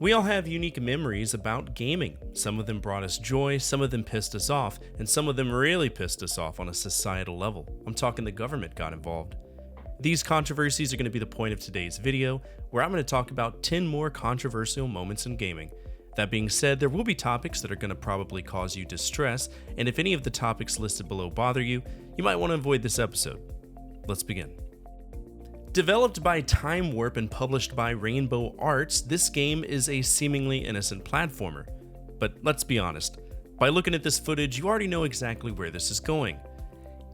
We all have unique memories about gaming. Some of them brought us joy, some of them pissed us off, and some of them really pissed us off on a societal level. I'm talking the government got involved. These controversies are going to be the point of today's video, where I'm going to talk about 10 more controversial moments in gaming. That being said, there will be topics that are going to probably cause you distress, and if any of the topics listed below bother you, you might want to avoid this episode. Let's begin. Developed by Time Warp and published by Rainbow Arts, this game is a seemingly innocent platformer. But let's be honest, by looking at this footage, you already know exactly where this is going.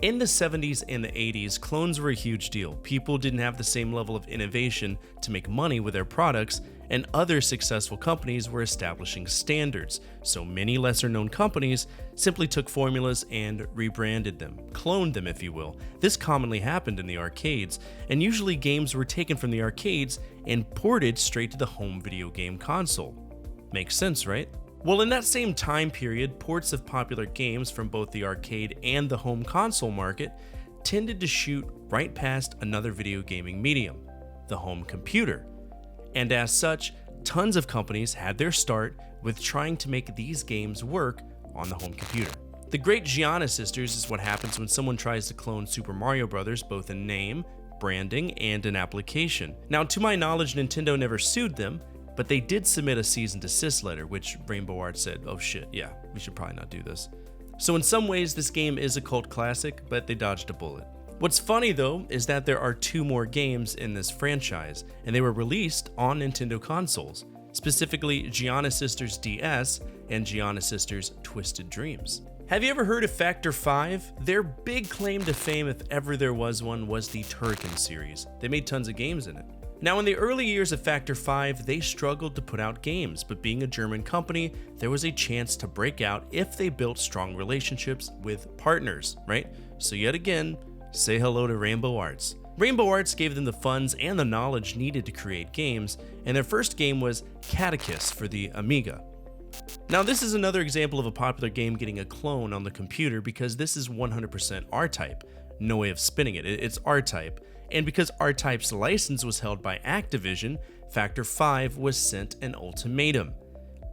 In the 70s and the 80s, clones were a huge deal. People didn't have the same level of innovation to make money with their products, and other successful companies were establishing standards, so many lesser-known companies simply took formulas and rebranded them, cloned them if you will. This commonly happened in the arcades, and usually games were taken from the arcades and ported straight to the home video game console. Makes sense, right? Well, in that same time period, ports of popular games from both the arcade and the home console market tended to shoot right past another video gaming medium, the home computer. And as such, tons of companies had their start with trying to make these games work on the home computer. The Great Gianna Sisters is what happens when someone tries to clone Super Mario Bros. Both in name, branding, and in application. Now, to my knowledge, Nintendo never sued them, but they did submit a cease and desist letter, which Rainbow Arts said, oh shit, yeah, we should probably not do this. So in some ways, this game is a cult classic, but they dodged a bullet. What's funny though, is that there are 2 more games in this franchise, and they were released on Nintendo consoles, specifically Gianna Sisters DS and Gianna Sisters Twisted Dreams. Have you ever heard of Factor 5? Their big claim to fame, if ever there was one, was the Turrican series. They made tons of games in it. Now, in the early years of Factor 5, they struggled to put out games, but being a German company, there was a chance to break out if they built strong relationships with partners, right? So yet again, say hello to Rainbow Arts. Rainbow Arts gave them the funds and the knowledge needed to create games, and their first game was Catechus for the Amiga. Now, this is another example of a popular game getting a clone on the computer because this is 100% R-Type. No way of spinning it, it's R-Type. And because R-Type's license was held by Activision, Factor 5 was sent an ultimatum.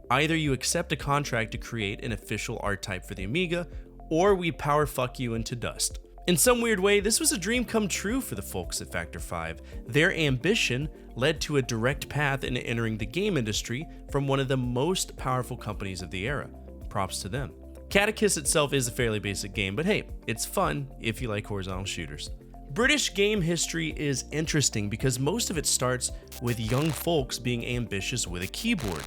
Either you accept a contract to create an official R-Type for the Amiga, or we power fuck you into dust. In some weird way, this was a dream come true for the folks at Factor 5. Their ambition led to a direct path in entering the game industry from one of the most powerful companies of the era. Props to them. Catechus itself is a fairly basic game, but hey, it's fun if you like horizontal shooters. British game history is interesting because most of it starts with young folks being ambitious with a keyboard.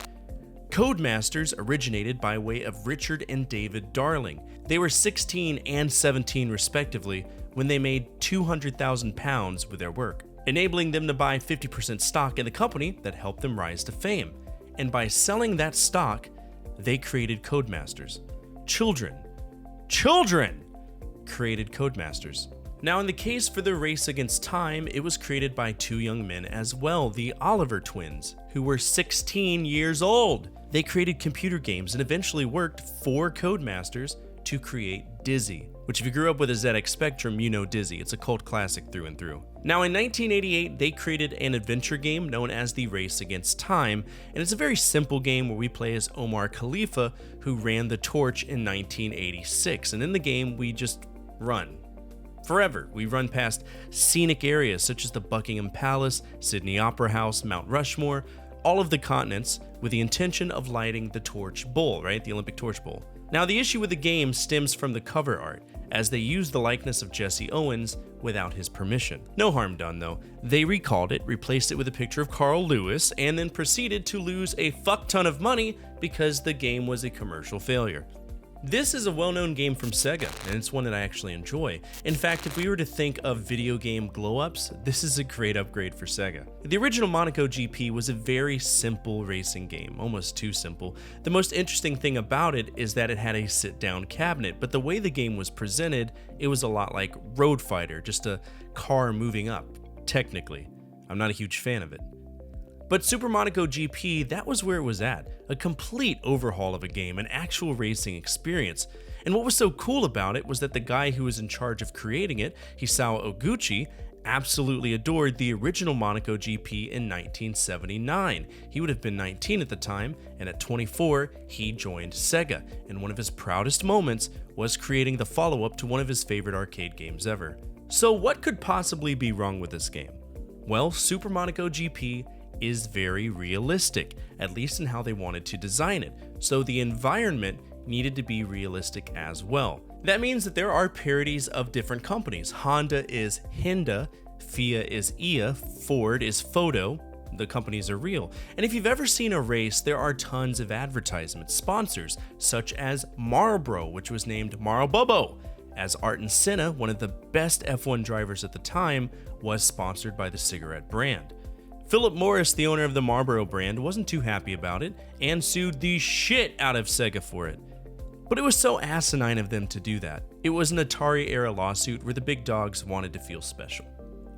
Codemasters originated by way of Richard and David Darling. They were 16 and 17 respectively when they made £200,000 with their work, enabling them to buy 50% stock in the company that helped them rise to fame. And by selling that stock, they created Codemasters. Children created Codemasters. Now, in the case for the Race Against Time, it was created by 2 young men as well, the Oliver twins, who were 16 years old. They created computer games and eventually worked for Codemasters to create Dizzy, which if you grew up with a ZX Spectrum, you know Dizzy. It's a cult classic through and through. Now, in 1988, they created an adventure game known as the Race Against Time, and it's a very simple game where we play as Omar Khalifa, who ran the torch in 1986, and in the game, we just run. Forever. We run past scenic areas such as the Buckingham Palace, Sydney Opera House, Mount Rushmore, all of the continents with the intention of lighting the Torch Bowl, right? The Olympic Torch Bowl. Now, the issue with the game stems from the cover art, as they used the likeness of Jesse Owens without his permission. No harm done though. They recalled it, replaced it with a picture of Carl Lewis, and then proceeded to lose a fuck ton of money because the game was a commercial failure. This is a well-known game from Sega, and it's one that I actually enjoy. In fact, if we were to think of video game glow-ups, this is a great upgrade for Sega. The original Monaco GP was a very simple racing game, almost too simple. The most interesting thing about it is that it had a sit-down cabinet, but the way the game was presented, it was a lot like Road Fighter, just a car moving up, technically. I'm not a huge fan of it. But Super Monaco GP, that was where it was at. A complete overhaul of a game, an actual racing experience. And what was so cool about it was that the guy who was in charge of creating it, Hisao Oguchi, absolutely adored the original Monaco GP in 1979. He would have been 19 at the time, and at 24, he joined Sega, and one of his proudest moments was creating the follow-up to one of his favorite arcade games ever. So what could possibly be wrong with this game? Well, Super Monaco GP is very realistic, at least in how they wanted to design it, so the environment needed to be realistic as well. That means that there are parodies of different companies. Honda is Hinda, Fiat is Ia, Ford is Photo. The companies are real. And if you've ever seen a race, there are tons of advertisements, sponsors, such as Marlboro, which was named Marlboro, as Ayrton Senna, one of the best F1 drivers at the time, was sponsored by the cigarette brand. Philip Morris, the owner of the Marlboro brand, wasn't too happy about it and sued the shit out of Sega for it. But it was so asinine of them to do that. It was an Atari-era lawsuit where the big dogs wanted to feel special.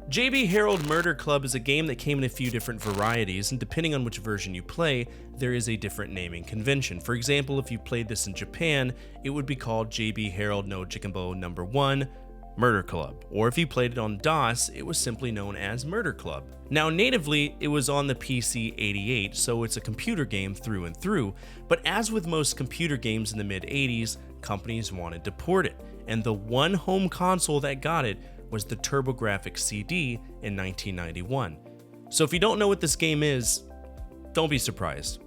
JB Harold Murder Club is a game that came in a few different varieties, and depending on which version you play, there is a different naming convention. For example, if you played this in Japan, it would be called JB Harold no Jikenbo No. 1 Murder Club, or if you played it on DOS, it was simply known as Murder Club. Now natively, it was on the PC 88, so it's a computer game through and through, but as with most computer games in the mid-80s, companies wanted to port it, and the one home console that got it was the TurboGrafx CD in 1991. So if you don't know what this game is, don't be surprised.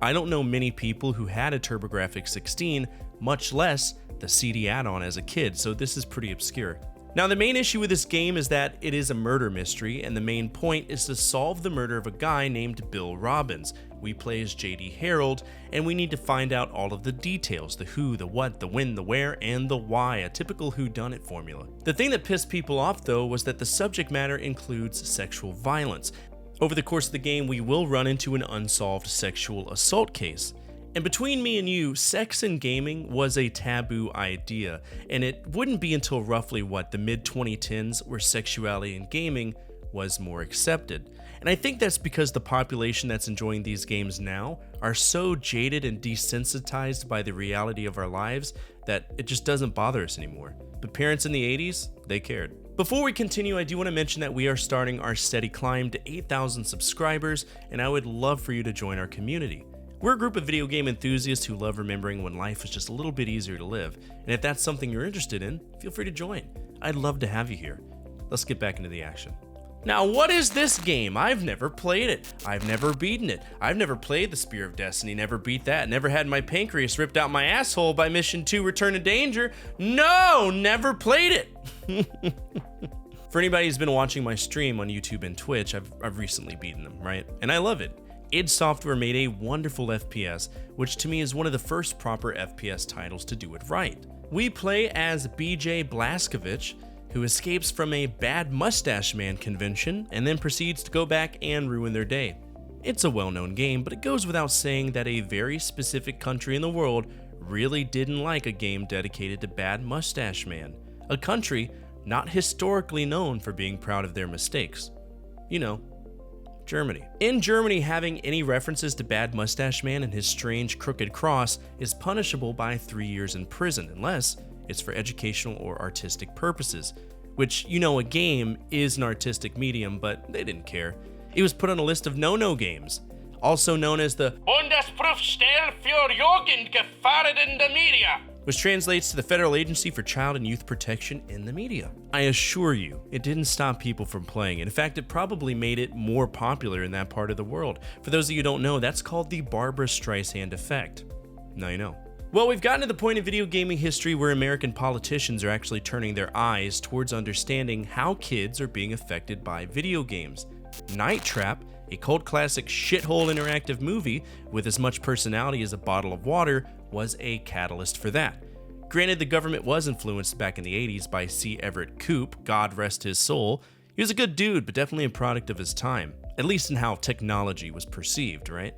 I don't know many people who had a TurboGrafx 16, much less the CD add-on as a kid, so this is pretty obscure. Now the main issue with this game is that it is a murder mystery, and the main point is to solve the murder of a guy named Bill Robbins. We play as JD Harold, and we need to find out all of the details, the who, the what, the when, the where, and the why, a typical whodunit formula. The thing that pissed people off though was that the subject matter includes sexual violence. Over the course of the game, we will run into an unsolved sexual assault case. And between me and you, sex in gaming was a taboo idea, and it wouldn't be until roughly, the mid-2010s where sexuality in gaming was more accepted. And I think that's because the population that's enjoying these games now are so jaded and desensitized by the reality of our lives that it just doesn't bother us anymore. But parents in the 80s, they cared. Before we continue, I do want to mention that we are starting our steady climb to 8,000 subscribers, and I would love for you to join our community. We're a group of video game enthusiasts who love remembering when life was just a little bit easier to live, and if that's something you're interested in, feel free to join. I'd love to have you here. Let's get back into the action. Now, what is this game? I've never played it. I've never beaten it. I've never played the Spear of Destiny, never beat that, never had my pancreas ripped out my asshole by Mission 2 Return to Danger. No, never played it. For anybody who's been watching my stream on YouTube and Twitch, I've recently beaten them, right? And I love it. id Software made a wonderful FPS, which to me is one of the first proper FPS titles to do it right. We play as BJ Blazkowicz, who escapes from a bad mustache man convention and then proceeds to go back and ruin their day. It's a well-known game, but it goes without saying that a very specific country in the world really didn't like a game dedicated to bad mustache man, a country not historically known for being proud of their mistakes. You know, Germany. In Germany, having any references to Bad Mustache Man and his strange crooked cross is punishable by 3 years in prison, unless it's for educational or artistic purposes, which, you know, a game is an artistic medium, but they didn't care. It was put on a list of no-no games, also known as the Bundesprüfstelle für Jugendgefährder in the Media, which translates to the Federal Agency for Child and Youth Protection in the Media. I assure you, it didn't stop people from playing it. In fact, it probably made it more popular in that part of the world. For those of you who don't know, that's called the Barbra Streisand effect. Now you know. Well, we've gotten to the point in video gaming history where American politicians are actually turning their eyes towards understanding how kids are being affected by video games. Night Trap, a cult classic shithole interactive movie with as much personality as a bottle of water, was a catalyst for that. Granted, the government was influenced back in the 80s by C. Everett Koop, God rest his soul. He was a good dude, but definitely a product of his time, at least in how technology was perceived, right?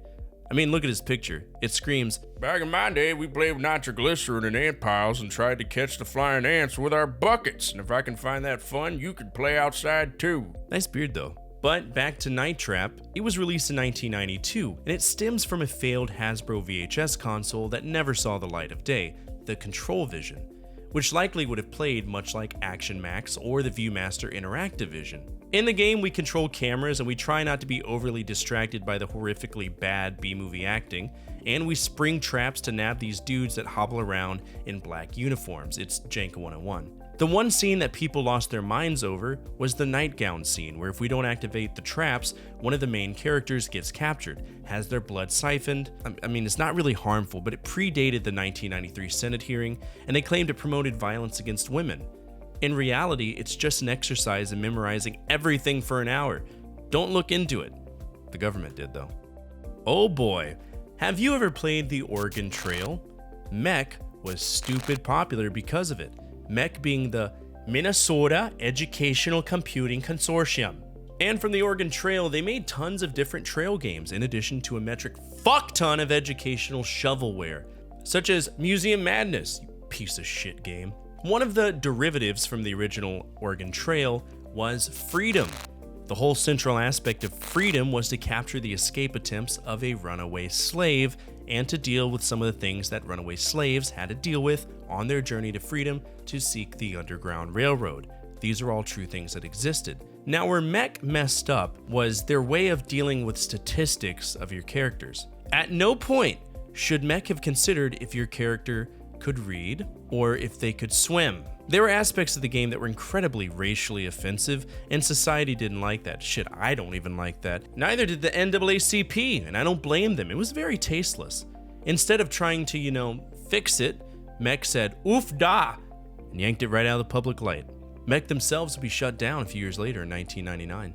I mean, look at his picture. It screams, "Back in my day, we played with nitroglycerin in ant piles and tried to catch the flying ants with our buckets, and if I can find that fun, you could play outside too." Nice beard though. But back to Night Trap, it was released in 1992, and it stems from a failed Hasbro VHS console that never saw the light of day, the Controversies, which likely would have played much like Action Max or the Viewmaster Interactivision. In the game, we control cameras and we try not to be overly distracted by the horrifically bad B-movie acting, and we spring traps to nab these dudes that hobble around in black uniforms. It's Jenga 101. The one scene that people lost their minds over was the nightgown scene, where if we don't activate the traps, one of the main characters gets captured, has their blood siphoned. I mean, it's not really harmful, but it predated the 1993 Senate hearing, and they claimed it promoted violence against women. In reality, it's just an exercise in memorizing everything for an hour. Don't look into it. The government did, though. Oh boy, have you ever played the Oregon Trail? Mech was stupid popular because of it. Mech being the Minnesota Educational Computing Consortium. And from the Oregon Trail, they made tons of different trail games in addition to a metric fuck ton of educational shovelware, such as Museum Madness, you piece of shit game. One of the derivatives from the original Oregon Trail was Freedom. The whole central aspect of Freedom was to capture the escape attempts of a runaway slave and to deal with some of the things that runaway slaves had to deal with on their journey to freedom to seek the Underground Railroad. These are all true things that existed. Now, where Mech messed up was their way of dealing with statistics of your characters. At no point should Mech have considered if your character could read or if they could swim. There were aspects of the game that were incredibly racially offensive, and society didn't like that. Shit, I don't even like that. Neither did the NAACP, and I don't blame them. It was very tasteless. Instead of trying to, fix it, Mech said, "Oof da," and yanked it right out of the public light. Mech themselves would be shut down a few years later in 1999.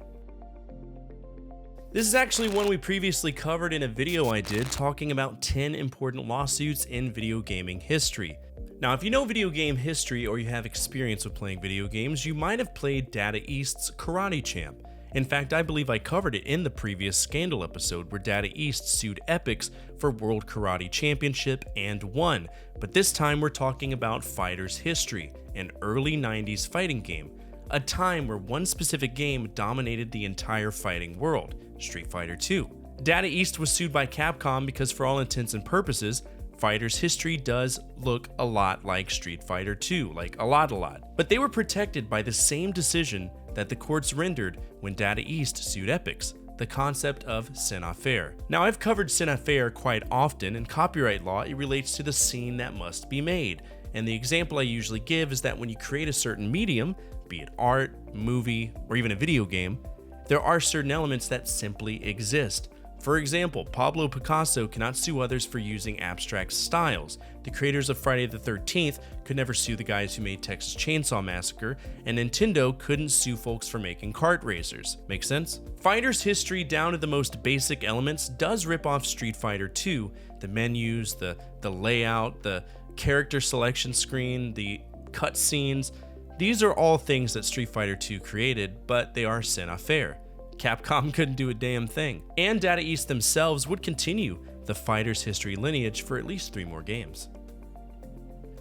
This is actually one we previously covered in a video I did talking about 10 important lawsuits in video gaming history. Now, if you know video game history or you have experience with playing video games, you might have played Data East's Karate Champ. In fact, I believe I covered it in the previous Scandal episode where Data East sued Epix for World Karate Championship and won. But this time we're talking about Fighter's History, an early 90s fighting game, a time where one specific game dominated the entire fighting world, Street Fighter II. Data East was sued by Capcom because for all intents and purposes, Fighter's History does look a lot like Street Fighter II, like a lot. But they were protected by the same decision that the courts rendered when Data East sued Epix, the concept of savoir-faire. Now, I've covered savoir-faire quite often. In copyright law, it relates to the scene that must be made. And the example I usually give is that when you create a certain medium, be it art, movie, or even a video game, there are certain elements that simply exist. For example, Pablo Picasso cannot sue others for using abstract styles. The creators of Friday the 13th could never sue the guys who made Texas Chainsaw Massacre, and Nintendo couldn't sue folks for making kart racers. Make sense? Fighter's History, down to the most basic elements, does rip off Street Fighter II. The menus, the layout, the character selection screen, the cutscenes. These are all things that Street Fighter II created, but they are savoir-faire. Capcom couldn't do a damn thing. And Data East themselves would continue the Fighter's History lineage for at least 3 more games.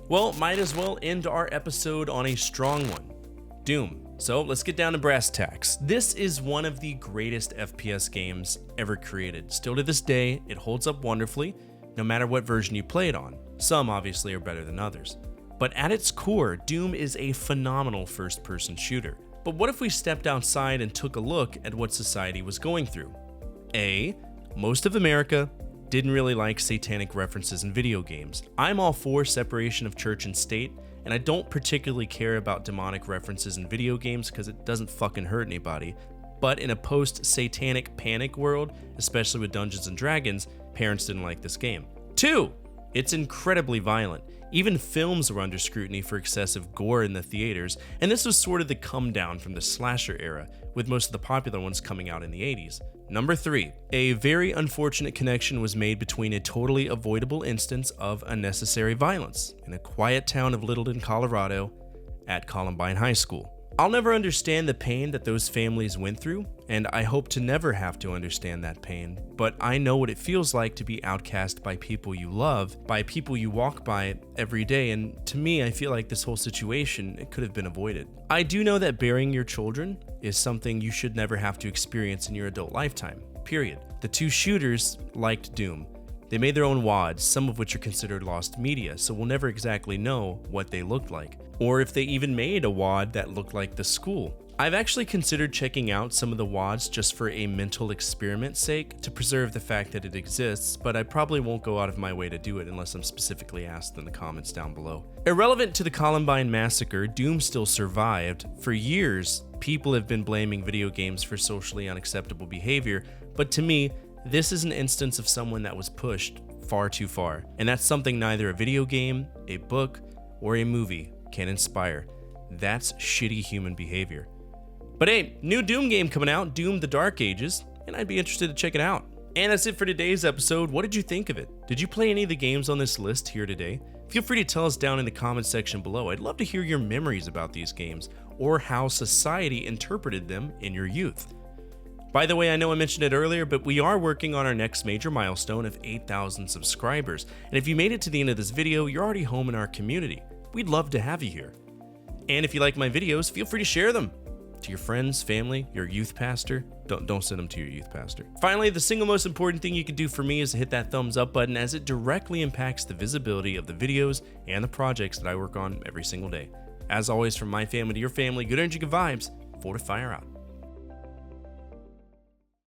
Well, might as well end our episode on a strong one. Doom. So let's get down to brass tacks. This is one of the greatest FPS games ever created. Still to this day, it holds up wonderfully, no matter what version you play it on. Some obviously are better than others. But at its core, Doom is a phenomenal first-person shooter. But what if we stepped outside and took a look at what society was going through? A, most of America didn't really like satanic references in video games. I'm all for separation of church and state, and I don't particularly care about demonic references in video games because it doesn't fucking hurt anybody. But in a post-satanic panic world, especially with Dungeons & Dragons, parents didn't like this game. 2, it's incredibly violent. Even films were under scrutiny for excessive gore in the theaters, and this was sort of the come down from the slasher era, with most of the popular ones coming out in the 80s. Number 3, a very unfortunate connection was made between a totally avoidable instance of unnecessary violence in a quiet town of Littleton, Colorado, at Columbine High School. I'll never understand the pain that those families went through, and I hope to never have to understand that pain, but I know what it feels like to be outcast by people you love, by people you walk by every day, and to me, I feel like this whole situation, it could have been avoided. I do know that burying your children is something you should never have to experience in your adult lifetime, period. The 2 shooters liked Doom. They made their own WADs, some of which are considered lost media, so we'll never exactly know what they looked like, or if they even made a WAD that looked like the school. I've actually considered checking out some of the WADs just for a mental experiment's sake to preserve the fact that it exists, but I probably won't go out of my way to do it unless I'm specifically asked in the comments down below. Irrelevant to the Columbine massacre, Doom still survived. For years, people have been blaming video games for socially unacceptable behavior, but to me, this is an instance of someone that was pushed far too far, and that's something neither a video game, a book, or a movie can inspire. That's shitty human behavior. But hey, new Doom game coming out, Doom the Dark Ages, and I'd be interested to check it out. And that's it for today's episode. What did you think of it? Did you play any of the games on this list here today? Feel free to tell us down in the comments section below. I'd love to hear your memories about these games, or how society interpreted them in your youth. By the way, I know I mentioned it earlier, but we are working on our next major milestone of 8,000 subscribers. And if you made it to the end of this video, you're already home in our community. We'd love to have you here. And if you like my videos, feel free to share them to your friends, family, your youth pastor. Don't send them to your youth pastor. Finally, the single most important thing you can do for me is to hit that thumbs up button, as it directly impacts the visibility of the videos and the projects that I work on every single day. As always, from my family to your family, good energy, good vibes. Fortefyre out.